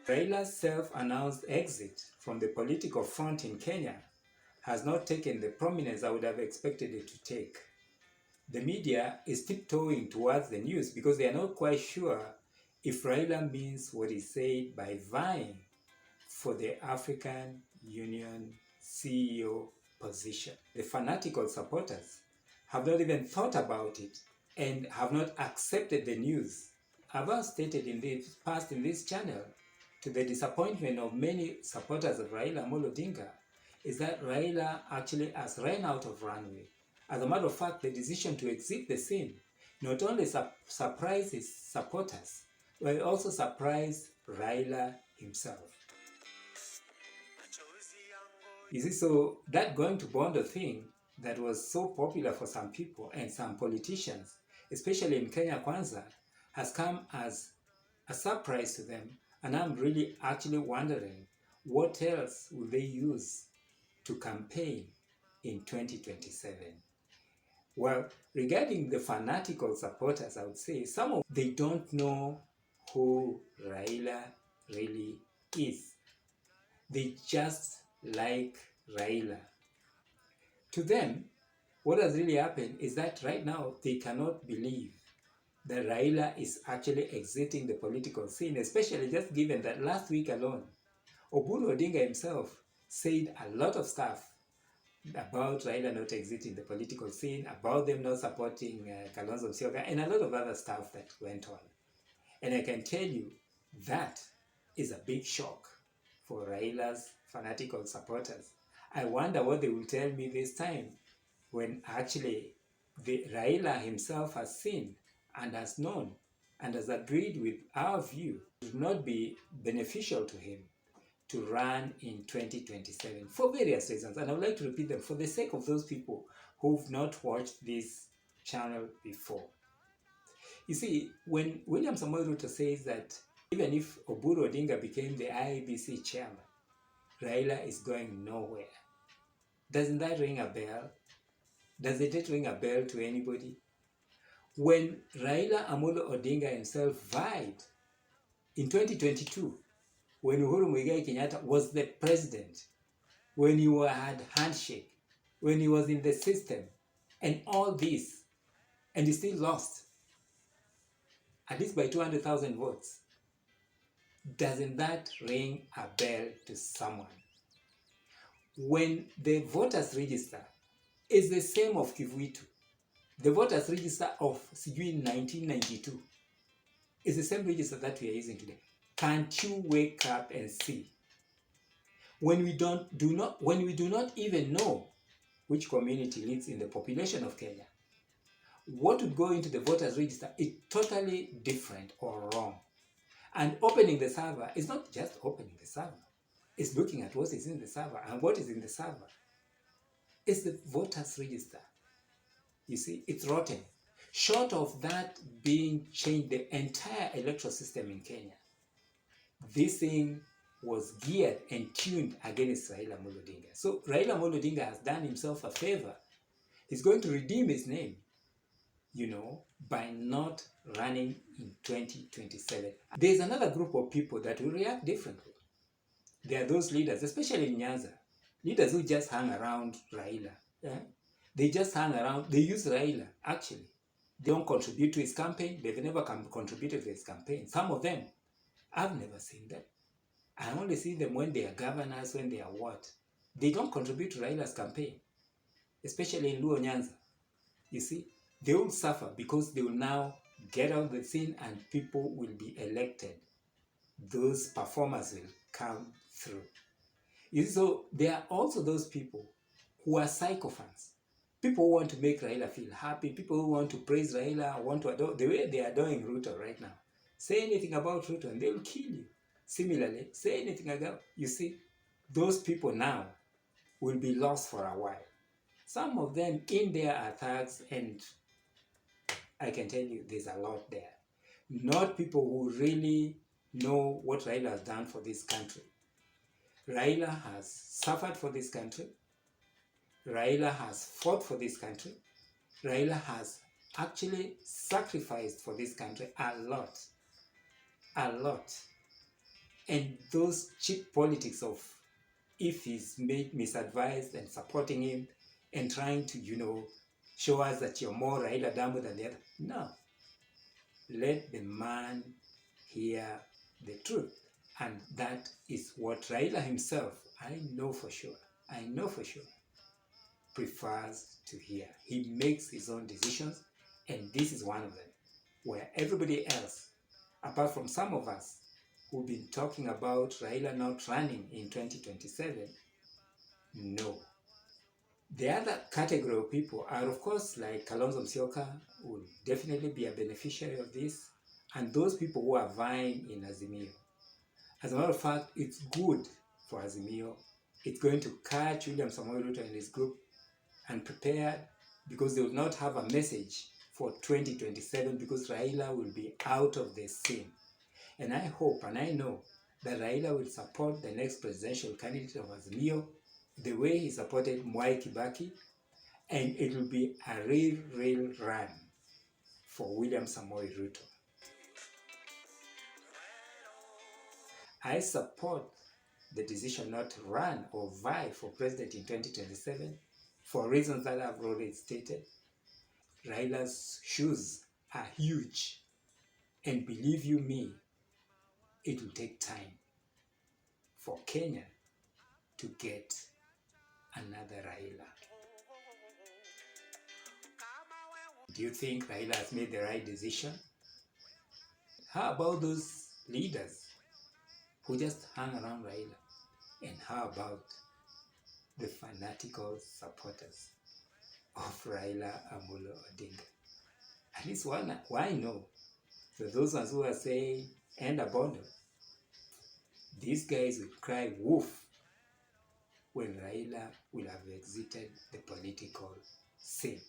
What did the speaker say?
Raila's self-announced exit from the political front in Kenya has not taken the prominence I would have expected it to take. The media is tiptoeing towards the news because they are not quite sure if Raila means what he said by vying for the African Union CEO position. The fanatical supporters have not even thought about it and have not accepted the news. I've stated in the past in this channel, to the disappointment of many supporters of Raila Odinga, is that Raila actually has ran out of runway. As a matter of fact, the decision to exit the scene not only surprised his supporters, but it also surprised Raila himself. You see, so that going to Bondo thing that was so popular for some people and some politicians, especially in Kenya Kwanza, has come as a surprise to them. And I'm really actually wondering, what else will they use to campaign in 2027? Well, regarding the fanatical supporters, I would say some of they don't know who Raila really is. They just like Raila. To them, what has really happened is that right now they cannot believe that Raila is actually exiting the political scene, especially just given that last week alone, Oburu Odinga himself said a lot of stuff about Raila not exiting the political scene, about them not supporting Kalonzo Musyoka, and a lot of other stuff that went on. And I can tell you that is a big shock for Raila's fanatical supporters. I wonder what they will tell me this time when actually Raila himself has seen and has known and has agreed with our view. It would not be beneficial to him to run in 2027 for various reasons, and I would like to repeat them for the sake of those people who've not watched this channel before. You see, when William Samoei Ruto says that even if Oburu Odinga became the IEBC chairman, Raila is going nowhere, doesn't that ring a bell? Does it ring a bell to anybody? When Raila Amolo Odinga himself vied in 2022, when Uhuru Muigai Kenyatta was the president, when he had handshake, when he was in the system, and all this, and he still lost, at least by 200,000 votes. Doesn't that ring a bell to someone? When the voters register is the same of Kivuitu, the voters register of Sijui 1992 is the same register that we are using today. Can't you wake up and see? When we do not even know which community lives in the population of Kenya, what would go into the voters register is totally different or wrong. And opening the server is not just opening the server. It's looking at what is in the server, and what is in the server is the voters register. You see, it's rotten. Short of that being changed, the entire electoral system in Kenya, this thing was geared and tuned against Raila Odinga. So Raila Odinga has done himself a favor. He's going to redeem his name, by not running in 2027. There's another group of people that will react differently. There are those leaders, especially in Nyanza, leaders who just hang around Raila. Yeah? They just hang around, they use Raila, actually. They don't contribute to his campaign. They've never contributed to his campaign. Some of them, I've never seen them. I only see them when they are governors, when they are what. They don't contribute to Raila's campaign, especially in Luo Nyanza. You see, they will suffer because they will now get out of the scene and people will be elected. Those performers will come through. You see, so there are also those people who are sycophants. People who want to make Raila feel happy, people who want to praise Raila, want to adore, the way they are adoring Ruto right now. Say anything about Ruto and they will kill you. Similarly, say anything about, you see, those people now will be lost for a while. Some of them in there are thugs, and I can tell you there's a lot there. Not people who really know what Raila has done for this country. Raila has suffered for this country. Raila has fought for this country. Raila has actually sacrificed for this country a lot. A lot. And those cheap politics of if he's made misadvised and supporting him and trying to, show us that you're more Raila Damu than the other. No. Let the man hear the truth. And that is what Raila himself, I know for sure, prefers to hear. He makes his own decisions, and this is one of them, where everybody else, apart from some of us who've been talking about Raila not running in 2027, no. The other category of people are, of course, like Kalonzo Musyoka, will definitely be a beneficiary of this, and those people who are vying in Azimio. As a matter of fact, it's good for Azimio. It's going to catch William Samoei Ruto and his group unprepared, because they will not have a message for 2027, because Raila will be out of the scene. And I hope and I know that Raila will support the next presidential candidate of Azimio the way he supported Mwai Kibaki, and it will be a real run for William Samoei Ruto. I support the decision not to run or vie for president in 2027 for reasons that I've already stated. Raila's shoes are huge, and believe you me, it will take time for Kenya to get another Raila. Do you think Raila has made the right decision? How about those leaders who just hang around Raila? And how about the fanatical supporters of Raila Amolo Odinga? At least one, why no? So those ones who are saying, end a bundle, these guys will cry woof when Raila will have exited the political scene.